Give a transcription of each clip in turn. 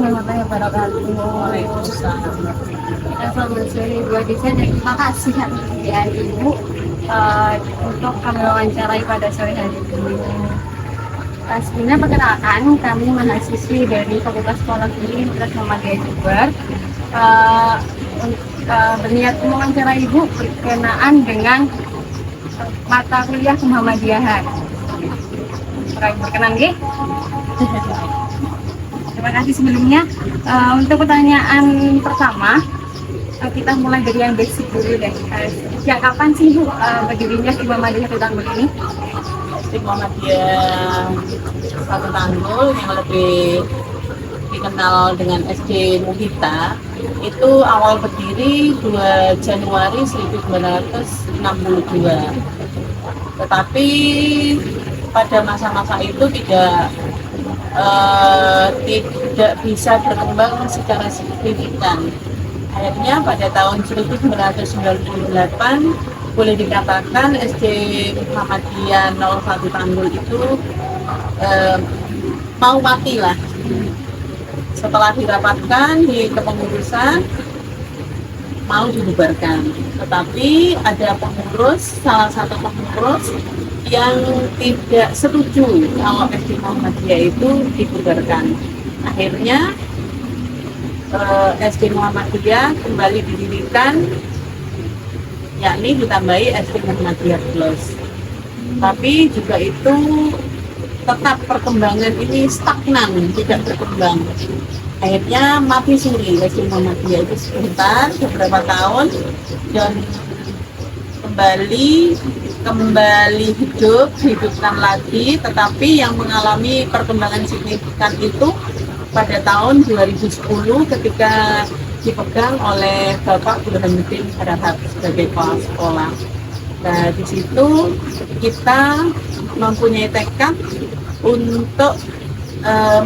warahmatullahi wabarakatuh. Waalaikumsalam. Selamat sore Bu Adisa dan terima kasih ya Ibu untuk kami wawancarai pada sore hari ini. Sebelumnya perkenalkan kami mahasiswi dari Fakultas Psikologi Universitas Muhammadiyah Jember. Berniat mewawancarai Ibu berkenaan dengan mata kuliah Muhammadiyahan. Berkenan nggih? Terima kasih sebelumnya. Untuk pertanyaan pertama, kita mulai dari yang basic dulu deh. Sejak kapan sih Bu berdirinya SD Muhammadiyah Satu Tanggul ini? SD Muhammadiyah Satu Tanggul yang lebih dikenal dengan SD Muhita itu awal berdiri 2 Januari 1962. Tetapi pada masa-masa itu tidak bisa berkembang secara signifikan. Akhirnya pada tahun 1998 boleh dikatakan SD Muhammadiyah 01 Tanggul itu mau mati lah. Setelah dirapatkan di kepengurusan mau dibubarkan, tetapi ada salah satu pengurus yang tidak setuju kalau SD Muhammadiyah itu dibubarkan. Akhirnya SD Muhammadiyah kembali didirikan, yakni ditambahi SD Muhammadiyah Plus. Tapi juga itu tetap perkembangan ini stagnan, tidak berkembang. Akhirnya mati suri SD Muhammadiyah itu sebentar, beberapa tahun, dan kembali hidupkan lagi, tetapi yang mengalami perkembangan signifikan itu pada tahun 2010 ketika dipegang oleh Bapak Burhanuddin Harahap sebagai kepala sekolah. Nah, di situ kita mempunyai tekad untuk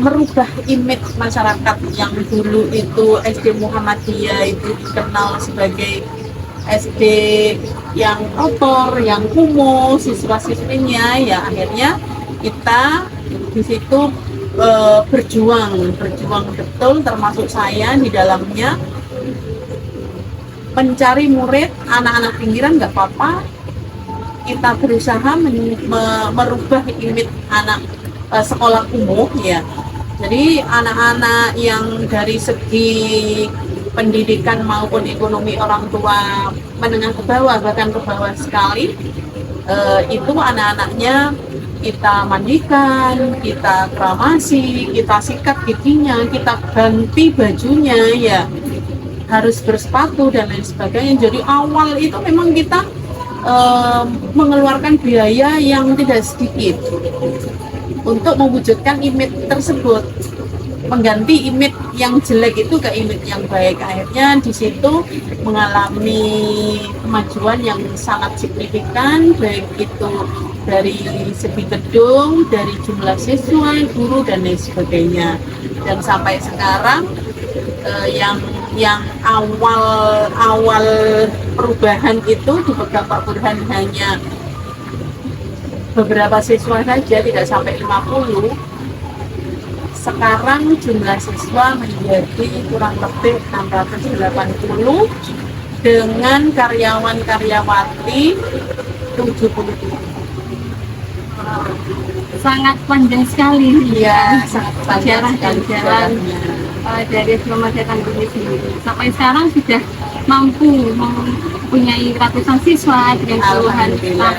merubah image masyarakat yang dulu itu SD Muhammadiyah itu dikenal sebagai SD yang kotor, yang kumuh, siswa-siswinya, ya akhirnya kita di situ berjuang betul, termasuk saya di dalamnya, mencari murid anak-anak pinggiran nggak apa-apa, kita berusaha merubah image anak sekolah kumuh ya. Jadi anak-anak yang dari segi pendidikan maupun ekonomi orang tua menengah ke bawah, bahkan ke bawah sekali, itu anak-anaknya kita mandikan, kita kramasi, kita sikat giginya, kita ganti bajunya ya, harus bersepatu dan lain sebagainya. Jadi awal itu memang kita mengeluarkan biaya yang tidak sedikit untuk mewujudkan image tersebut, mengganti image yang jelek itu ke image yang baik. Akhirnya di situ mengalami kemajuan yang sangat signifikan, baik itu dari segi gedung, dari jumlah siswa, guru dan lain sebagainya. Dan sampai sekarang yang awal perubahan itu dipegang Pak Burhan hanya beberapa siswa saja, tidak sampai 50. Sekarang jumlah siswa menjadi kurang lebih 680 dengan karyawan-karyawati 70. Sangat panjang sekali ya, sangat panjang sejarah dari Muhammadiyah Tanggul ini sendiri. Sampai sekarang sudah mampu mempunyai ratusan siswa dengan puluhan staff.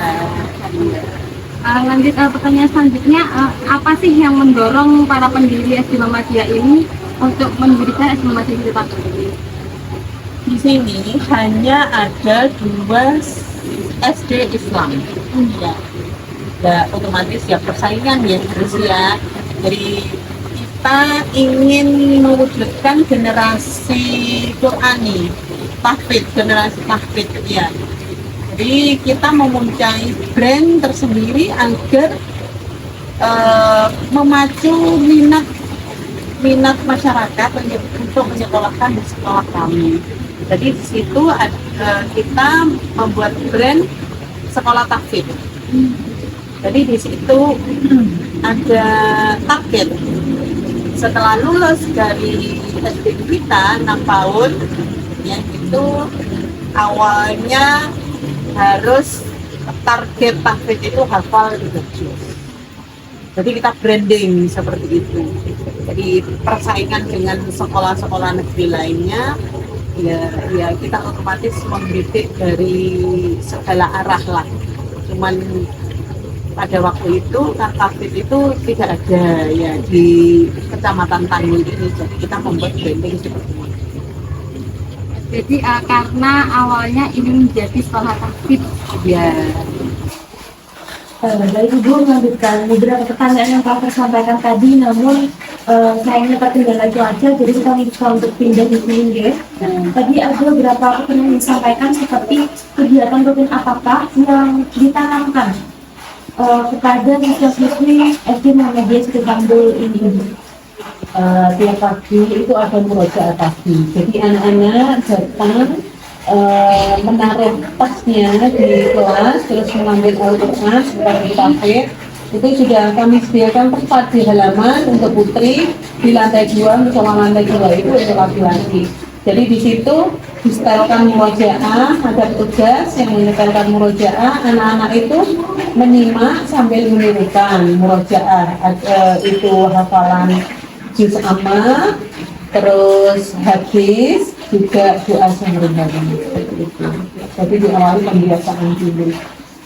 Lanjut pertanyaan selanjutnya, apa sih yang mendorong para pendiri SD Muhammadiyah ini untuk mendirikan SD Muhammadiyah Satu Tanggul ini? Di sini hanya ada 2 SD Islam. Ya. Ya, otomatis ya persaingan ya harus ya. Jadi kita ingin mewujudkan generasi Qurani, generasi tahfidz ya. Jadi kita mempunyai brand tersendiri agar memacu minat masyarakat untuk menyekolahkan di sekolah kami. Jadi di situ kita membuat brand sekolah tahfidz. Jadi di situ ada target setelah lulus dari SD kita 6 tahun ya, itu awalnya harus target tahfidz itu hafal 3 juz. Jadi kita branding seperti itu. Jadi persaingan dengan sekolah-sekolah negeri lainnya, ya kita otomatis membidik dari segala arah lah. Cuman pada waktu itu tahfidz itu tidak ada ya di Kecamatan Tanggul ini. Jadi kita membuat branding seperti itu. Jadi karena awalnya ini menjadi sekolah tahfidz. Ya. Baik Ibu, melanjutkan beberapa pertanyaan yang Pak sampaikan tadi, namun sayangnya terkendala cuaca, jadi kita minta untuk pindah di sini. Tadi ada beberapa pertanyaan yang disampaikan seperti kegiatan rutin apakah yang ditanamkan kepada siswa-siswi SD Muhammadiyah Situ Kandul ini. Tiap pagi itu ada murojaah pagi, jadi anak-anak datang menaruh tasnya di kelas, terus mengambil Al-Quran seperti tahfidz. Itu sudah kami sediakan tempat di halaman untuk putri, di lantai 2, untuk lantai 2 itu untuk laki-laki. Jadi di situ disetelkan murojaah, ada petugas yang menyetelkan murojaah, anak-anak itu menyimak sambil menirukan murojaah. Itu hafalan juz amma, terus hadis, juga doa sehari-hari seperti itu. Jadi diawali pembiasaan dulu.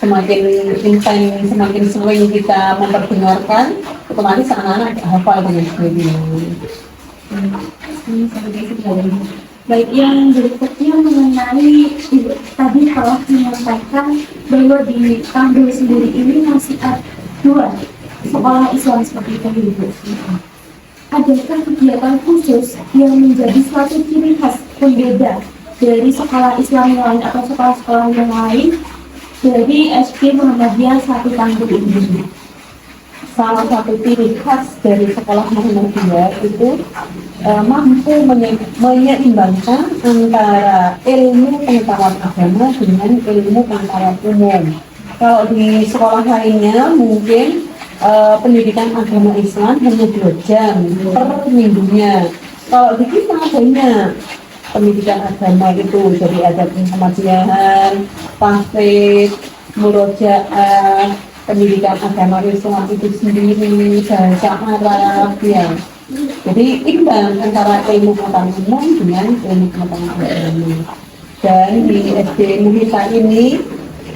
Semakin intens, semakin sering kita memperdengarkan, otomatis anak-anak hafal dengan sendirinya. Baik, yang berikutnya mengenai tadi telah menyampaikan bahwa di Kandul sendiri ini masih ada 2 sekolah Islam seperti itu, Ibu. Adakah kegiatan khusus yang menjadi suatu ciri khas pembeda dari sekolah Islam yang lain atau sekolah-sekolah yang lain dari SD Muhammadiyah Satu Kandul ini? Salah satu ciri khas dari sekolah Muhammadiyah itu mampu menyeimbangkan antara ilmu pengetahuan agama dengan ilmu pengetahuan umum. Kalau di sekolah lainnya mungkin pendidikan agama Islam hanya 2 jam per minggunya. Kalau di kita banyak pendidikan agama itu, jadi ada pengajian, tahfidz, murojaah, pendidikan agama Islam itu sendiri, bahasa Arab ya. Jadi imbang antara ilmu pengetahuan umum dengan ilmu pengetahuan agama. Dan di SD Muhita ini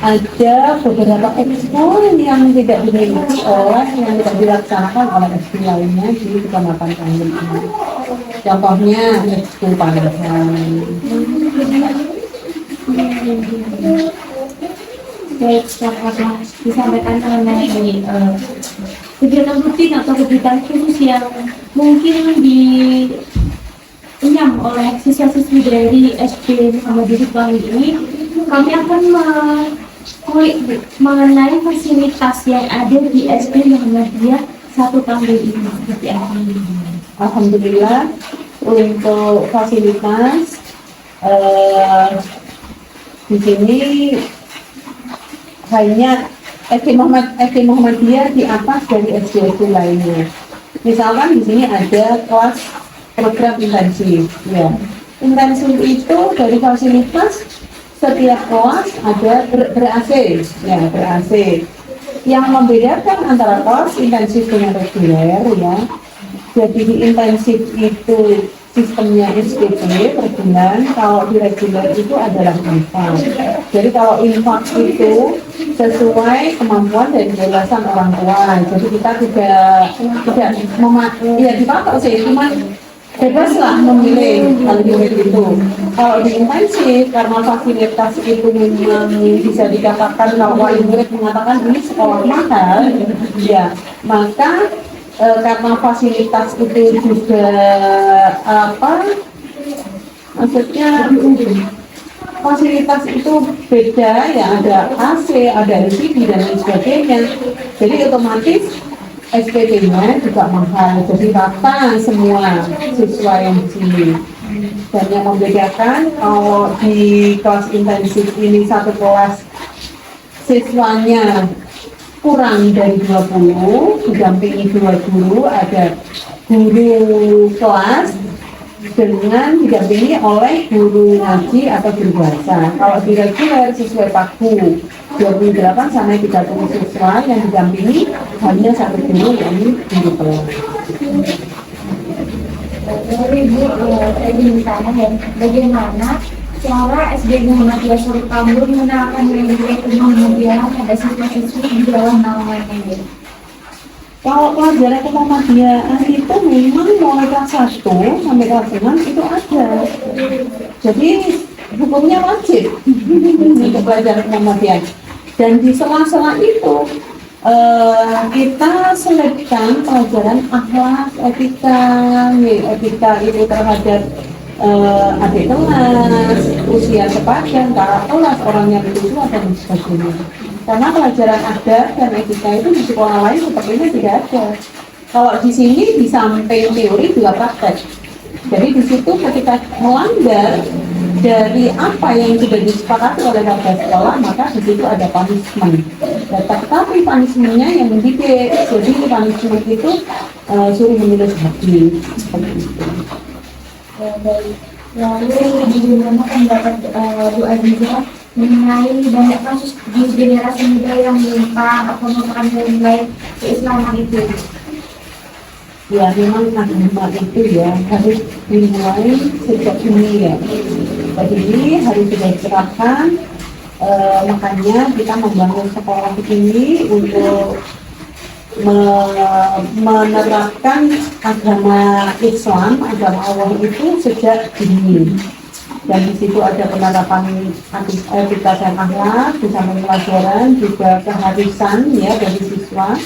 ada beberapa ekskul yang tidak dimiliki yang tidak dilaksanakan oleh ekskul lainnya di Kecamatan Tanggul ini. Contohnya ekskul Pandahan. Baik, setelah disampaikan mengenai kegiatan rutin atau kegiatan khusus yang mungkin dinyam oleh siswa-siswi dari SD Muhammadiyah Situ Kandul ini, kami akan mengenai fasilitas yang ada di SD Muhammadiyah Satu Kandul ini seperti apa? Alhamdulillah untuk fasilitas di sini hanya SD Muhammadiyah di atas dari SD lainnya. Misalkan di sini ada kelas program intensif, ya. Intensif itu dari fasilitas setiap kelas ada ber-AC, ya ber-AC. Yang membedakan antara kelas intensif dengan reguler, ya. Jadi di intensif itu sistemnya SPP per bulan, kalau di reguler itu adalah infak. Jadi kalau infak itu sesuai kemampuan dan kebebasan orang tua. Jadi kita tidak ya dipatok sih, cuma bebas lah memilih hal itu. Kalau di intensif, karena fasilitas itu memang bisa dikatakan kalau murid mengatakan ini sekolah mahal, ya maka karena fasilitas itu juga maksudnya fasilitas itu beda ya, ada AC, ada LCD dan lain sebagainya. Jadi otomatis SPP-nya juga mahal. Jadi rata semua siswa yang di sini. Dan yang membedakan kalau di kelas intensif ini satu kelas siswanya kurang dari 20, didampingi 2 guru, ada guru kelas dengan didampingi oleh guru ngaji atau guru bahasa. Kalau di reguler sesuai paku 28 sampai 30 siswa yang didampingi hanya 1 guru, yakni guru kelas. Jadi Bu, saya ingin tanya ya, bagaimana cara SD Muhammadiyah Surut Tambun menerapkan nilai-nilai Muhammadiyah pada siswa-siswi di dalam naungannya ini? Kalau pelajaran Muhammadiyah itu memang mulai kelas 1 sampai kelas 6 itu ada. Jadi hukumnya wajib untuk pelajaran Muhammadiyah. Dan di sela-sela itu kita selipkan pelajaran akhlak, etika itu terhadap adik kelas, usia sepadan, kakak kelas, orang yang tua dan sebagainya. Karena pelajaran adat dan etika itu di sekolah lain sepertinya tidak ada. Kalau di sini di samping teori juga praktek. Jadi di situ ketika melanggar dari apa yang sudah disepakati oleh warga sekolah, maka di situ ada punishment. Tetapi punishmentnya yang mendidik. Jadi punishment itu suruh menulis hati seperti itu. Baik. Lalu bagaimana pendapat Bu Aziza mengenai banyak kasus di generasi muda yang menyimpang atau merupakan nilai keislaman itu? Ya memang agama itu ya harus dimulai sejak dini ya. Jadi harus sudah diterapkan. Makanya kita membangun sekolah ini untuk menerapkan agama Islam, agama Allah itu sejak dini. Dan di situ ada penerapan etika dan akhlak, di samping pelajaran juga keharusan ya dari siswa.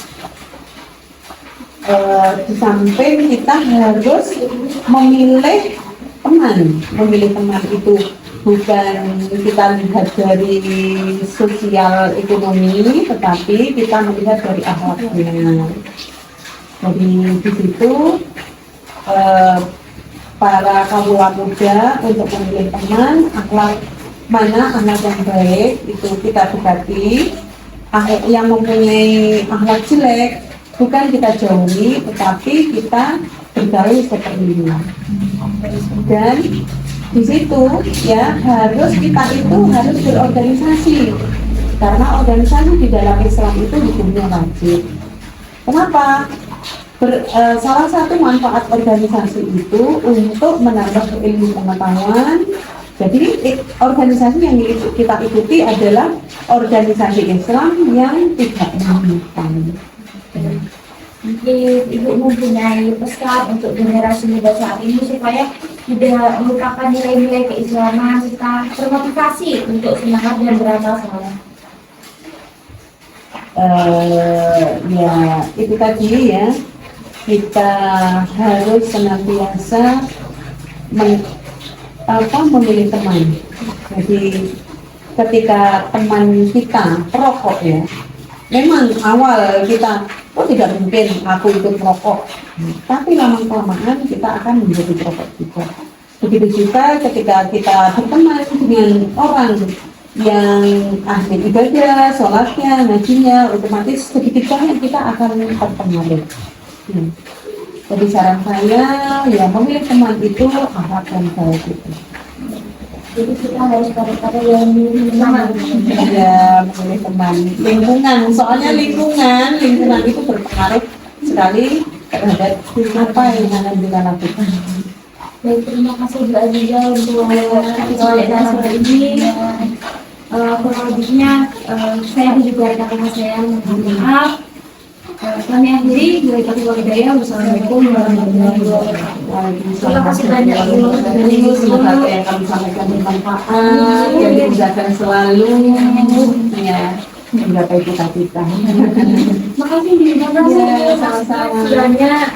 Di samping kita harus memilih teman itu bukan kita lihat dari sosial ekonomi, tetapi kita melihat dari akhlaknya. Jadi di situ para kawula muda untuk memilih teman, akhlak mana akhlak yang baik itu kita dekati, akhlak yang mempunyai akhlak jelek bukan kita jauhi, tetapi kita bergaul seperti ini. Dan di situ ya harus kita itu harus berorganisasi, karena organisasi di dalam Islam itu hukumnya wajib. Kenapa? Salah satu manfaat organisasi itu untuk menambah ilmu pengetahuan. Jadi organisasi yang kita ikuti adalah organisasi Islam yang tidak menyimpan. Mungkin Ibu mempunyai pesan untuk generasi muda saat ini supaya tidak melupakan nilai-nilai keislaman serta termotivasi untuk semangat dan beramal soleh. Ya itu tadi ya, kita harus senantiasa memilih teman. Jadi ketika teman kita perokok ya, memang awal kita tidak mungkin aku ikut merokok, tapi lama-kelamaan kita akan menjadi perokok juga. Begitu juga ketika kita berteman dengan orang yang ahli ibadah, sholatnya, ngajinya, otomatis sedikit banyak kita akan terpengaruh. Jadi saran saya ya memilih teman itu akhlak yang baik itu. Jadi kita harus pada yang teman. Ya memilih teman, lingkungan, soalnya lingkungan itu berpengaruh sekali terhadap apa yang akan kita lakukan. Baik, terima kasih Bu Aziza untuk klarifikasi ini. Kurang lebihnya saya juga rekan saya mohon maaf. Kami akhiri, wassalamualaikum warahmatullahi wabarakatuh. Terima kasih banyak Bu. Semoga apa yang kami sampaikan bermanfaat, yang dimudahkan selalu ya menggapai cita-cita. Makasih, terima kasih. Ya, sama-sama. Banyak.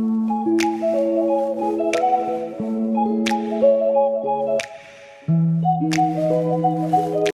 Thank